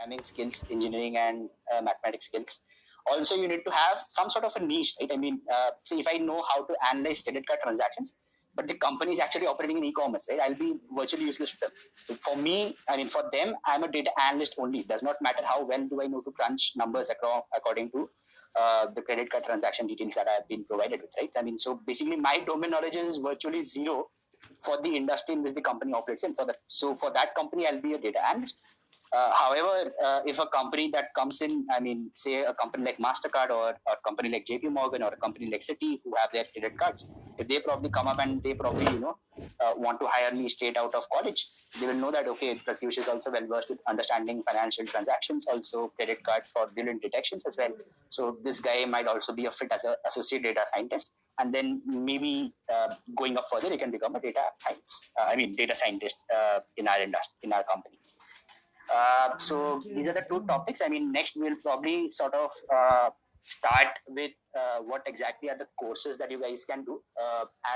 programming skills, engineering and mathematics skills. Also, you need to have some sort of a niche, right? I mean, see, if I know how to analyze credit card transactions, but the company is actually operating in e-commerce, right? I'll be virtually useless to them. So for me, I mean, for them, I'm a data analyst only. It does not matter how well do I know to crunch numbers according to the credit card transaction details that I have been provided with, right? I mean, so basically my domain knowledge is virtually zero for the industry in which the company operates in. So for that company, I'll be a data analyst. However, if a company that comes in, I mean, say a company like MasterCard or a company like JP Morgan or a company like Citi who have their credit cards, if they probably come up and they probably, want to hire me straight out of college, they will know that, okay, Pratyush is also well versed with understanding financial transactions, also credit card fraudulent detections as well. So this guy might also be a fit as an associate data scientist. And then maybe going up further, he can become a data scientist in our industry, in our company. So these are the two topics. I mean, next we'll probably sort of start with what exactly are the courses that you guys can do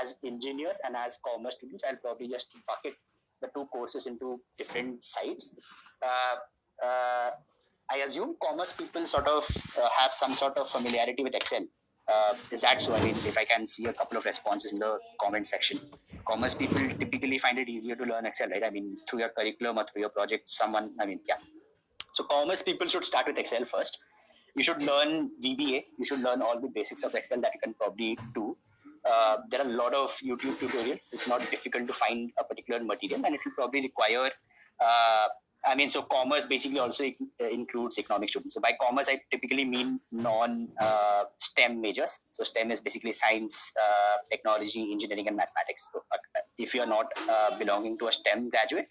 as engineers and as commerce students. I'll probably just bucket the two courses into different sides. I assume commerce people sort of have some sort of familiarity with Excel. Is that so? I mean, if I can see a couple of responses in the comment section. Commerce people typically find it easier to learn Excel, right? I mean, through your curriculum or through your project, So commerce people should start with Excel first. You should learn VBA. You should learn all the basics of Excel that you can probably do. There are a lot of YouTube tutorials. It's not difficult to find a particular material, and it will probably require so commerce basically also includes economic students. So by commerce, I typically mean non-STEM majors. So STEM is basically science, technology, engineering, and mathematics. So if you're not belonging to a STEM graduate,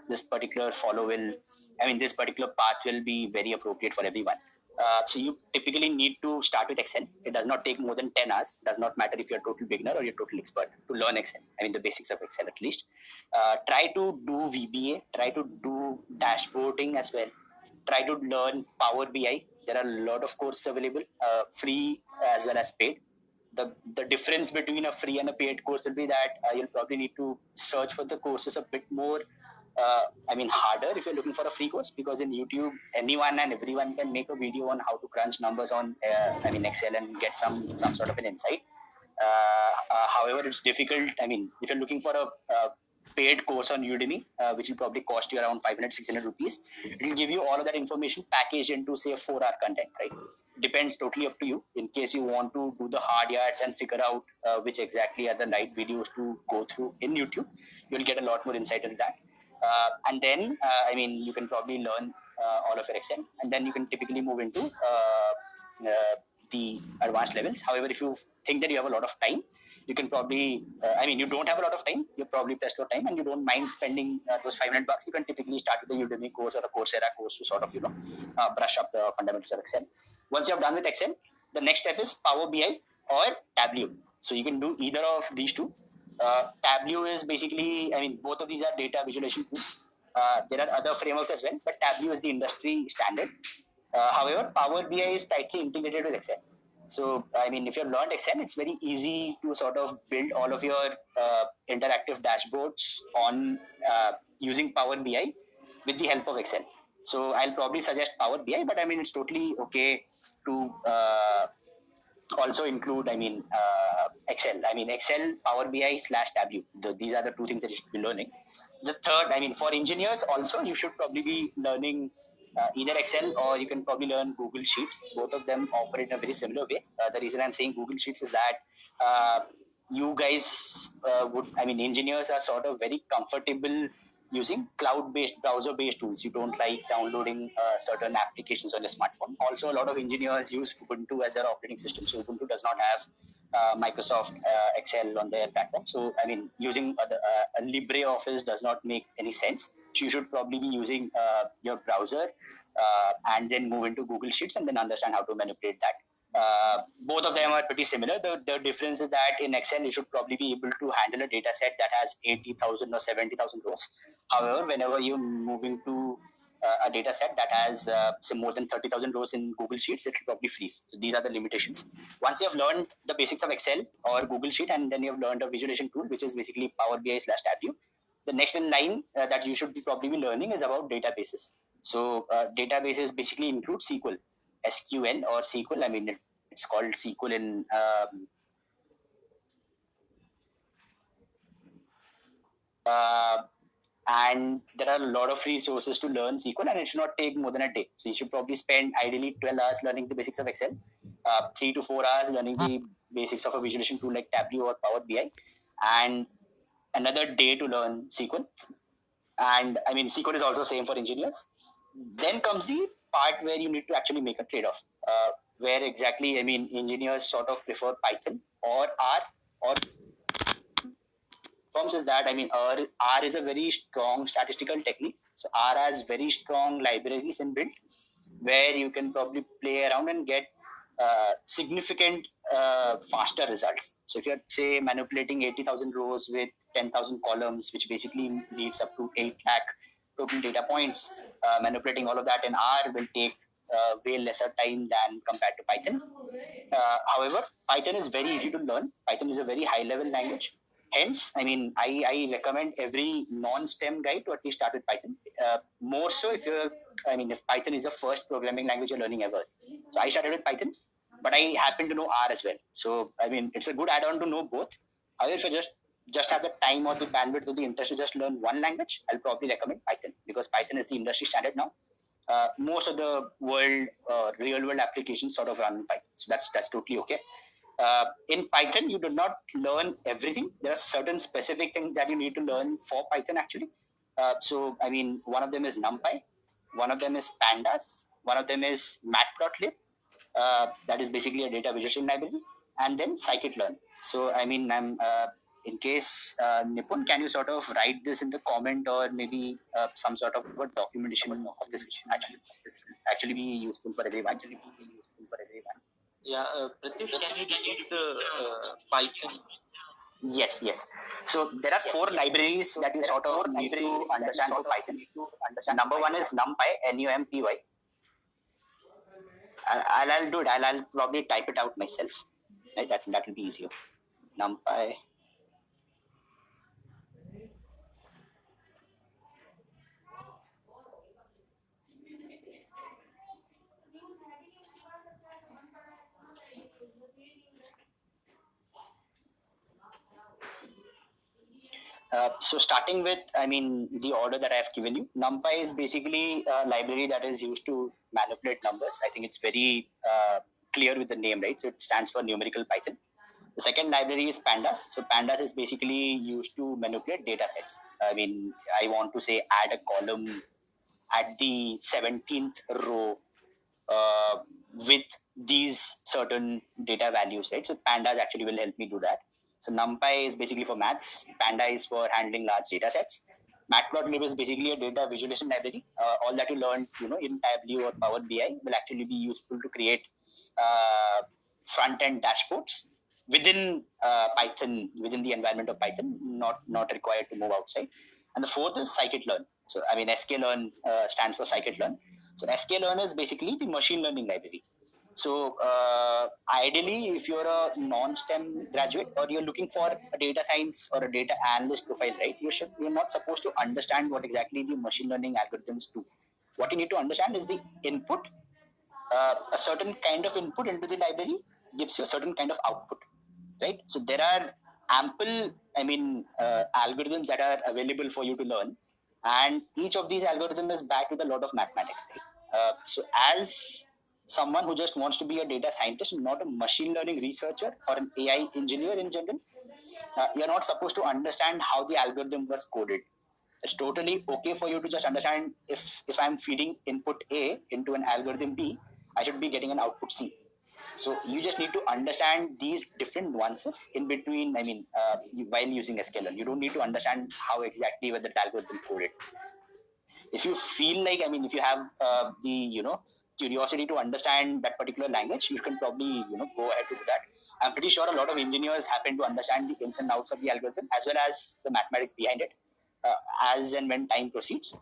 this particular path will be very appropriate for everyone. So you typically need to start with Excel. It does not take more than 10 hours. It does not matter if you're a total beginner or you're a total expert to learn Excel. I mean, the basics of Excel at least. Try to do VBA. Try to do dashboarding as well. Try to learn Power BI. There are a lot of courses available, free as well as paid. The difference between a free and a paid course will be that you'll probably need to search for the courses a bit more harder if you're looking for a free course, because in YouTube, anyone and everyone can make a video on how to crunch numbers on Excel and get some sort of an insight. However, it's difficult. I mean, if you're looking for a paid course on Udemy, which will probably cost you around 500-600 rupees, it will give you all of that information packaged into, say, a 4-hour content, right? Depends totally up to you. In case you want to do the hard yards and figure out which exactly are the right videos to go through in YouTube, you'll get a lot more insight into that. And then, you can probably learn all of your Excel, and then you can typically move into the advanced levels. However, if you think that you have a lot of time, you can probably, you don't have a lot of time, you're probably pressed for time and you don't mind spending those $500, you can typically start with the Udemy course or a Coursera course to sort of, brush up the fundamentals of Excel. Once you have done with Excel, the next step is Power BI or Tableau. So you can do either of these two. Tableau is basically, both of these are data visualization tools. There are other frameworks as well, but Tableau is the industry standard. However, Power BI is tightly integrated with Excel. So, if you've learned Excel, it's very easy to sort of build all of your interactive dashboards on using Power BI with the help of Excel. So, I'll probably suggest Power BI, but it's totally okay to also include, Excel. Excel, Power BI / Tableau. These are the two things that you should be learning. The third, for engineers also, you should probably be learning either Excel or you can probably learn Google Sheets. Both of them operate in a very similar way. The reason I'm saying Google Sheets is that you guys engineers are sort of very comfortable using cloud-based, browser-based tools. You don't like downloading certain applications on your smartphone. Also, a lot of engineers use Ubuntu as their operating system. So Ubuntu does not have Microsoft Excel on their platform. So, using a LibreOffice does not make any sense. So you should probably be using your browser and then move into Google Sheets and then understand how to manipulate that. Both of them are pretty similar. The difference is that in Excel, you should probably be able to handle a data set that has 80,000 or 70,000 rows. However, whenever you move into a data set that has more than 30,000 rows in Google Sheets, it will probably freeze. So these are the limitations. Once you have learned the basics of Excel or Google Sheet, and then you have learned a visualization tool, which is basically Power BI / Tableau, the next in line that you should be probably be learning is about databases. So databases basically include SQL, SQL or SQL. I mean, it's called SQL in uh, and there are a lot of resources to learn SQL, and it should not take more than a day. So you should probably spend ideally 12 hours learning the basics of Excel, 3 to 4 hours learning the basics of a visualization tool like Tableau or Power BI, and another day to learn SQL. And I mean, SQL is also same for engineers. Then comes the part where you need to actually make a trade-off, where exactly, I mean, engineers sort of prefer Python or R, or firms is that, I mean, R is a very strong statistical technique. So R has very strong libraries inbuilt where you can probably play around and get significant faster results. So if you're, say, manipulating 80,000 rows with 10,000 columns, which basically leads up to 8 lakh total data points, manipulating all of that in R will take way lesser time than compared to Python. However, Python is very easy to learn. Python is a very high level language. Hence, I mean, I recommend every non-STEM guy to at least start with Python. More so if you're, I mean, if Python is the first programming language you're learning ever. So I started with Python, but I happen to know R as well. So I mean, it's a good add-on to know both. However, if you just have the time or the bandwidth or the interest to just learn one language, I'll probably recommend Python because Python is the industry standard now. Most of the world real world applications sort of run in Python. So that's totally okay. In Python, you do not learn everything. There are certain specific things that you need to learn for Python actually. So I mean, one of them is NumPy, one of them is Pandas, one of them is Matplotlib. That is basically a data visualization library, and then scikit-learn. So I mean, in case Nipun, can you sort of write this in the comment or maybe some sort of a documentation of this actually be useful for everyone. Yeah, Pratyush, can you repeat the Python? Yes, yes. So there are four libraries that you sort of need to understand for Python. Number one is NumPy, NUMPY. I'll do it. I'll probably type it out myself. Right? That will be easier. NumPy. So starting with, I mean, the order that I have given you, NumPy is basically a library that is used to manipulate numbers. I think it's very clear with the name, right? So it stands for numerical Python. The second library is Pandas. So Pandas is basically used to manipulate data sets. I mean, I want to say add a column at the 17th row uh, with these certain data values, right? So pandas actually will help me do that. So NumPy is basically for maths. Panda is for handling large data sets. Matplotlib is basically a data visualization library. All that you learned, in Tableau or Power BI will actually be useful to create front-end dashboards within Python, within the environment of Python, not required to move outside. And the fourth is scikit-learn. So I mean, sklearn stands for scikit-learn. So sklearn is basically the machine learning library. So ideally, if you're a non-STEM graduate or you're looking for a data science or a data analyst profile, right? You're not supposed to understand what exactly the machine learning algorithms do. What you need to understand is the input. A certain kind of input into the library gives you a certain kind of output, right? So there are ample, I mean, algorithms that are available for you to learn, and each of these algorithms is backed with a lot of mathematics, right? So as someone who just wants to be a data scientist, not a machine learning researcher or an AI engineer in general, you're not supposed to understand how the algorithm was coded. It's totally okay for you to just understand if I'm feeding input A into an algorithm B, I should be getting an output C. So you just need to understand these different nuances in between. I mean, while using sklearn, you don't need to understand how exactly whether the algorithm coded. If you feel like, I mean, if you have the curiosity to understand that particular language, you can probably go ahead to do that. I'm pretty sure a lot of engineers happen to understand the ins and outs of the algorithm as well as the mathematics behind it, uh, as and when time proceeds.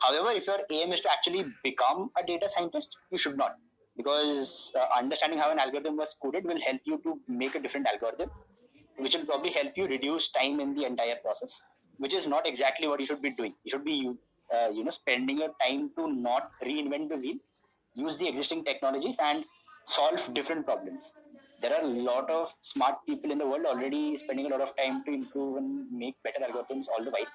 However, if your aim is to actually become a data scientist, you should not, because understanding how an algorithm was coded will help you to make a different algorithm, which will probably help you reduce time in the entire process, which is not exactly what you should be doing. You should be spending your time to not reinvent the wheel, use the existing technologies and solve different problems. There are a lot of smart people in the world already spending a lot of time to improve and make better algorithms all the while.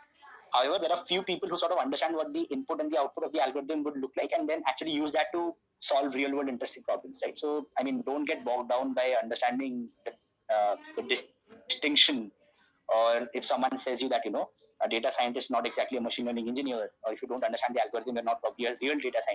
However, there are few people who sort of understand what the input and the output of the algorithm would look like and then actually use that to solve real world interesting problems, right? So, I mean, don't get bogged down by understanding the distinction, or if someone says you that, a data scientist is not exactly a machine learning engineer, or if you don't understand the algorithm, you're not probably a real data scientist.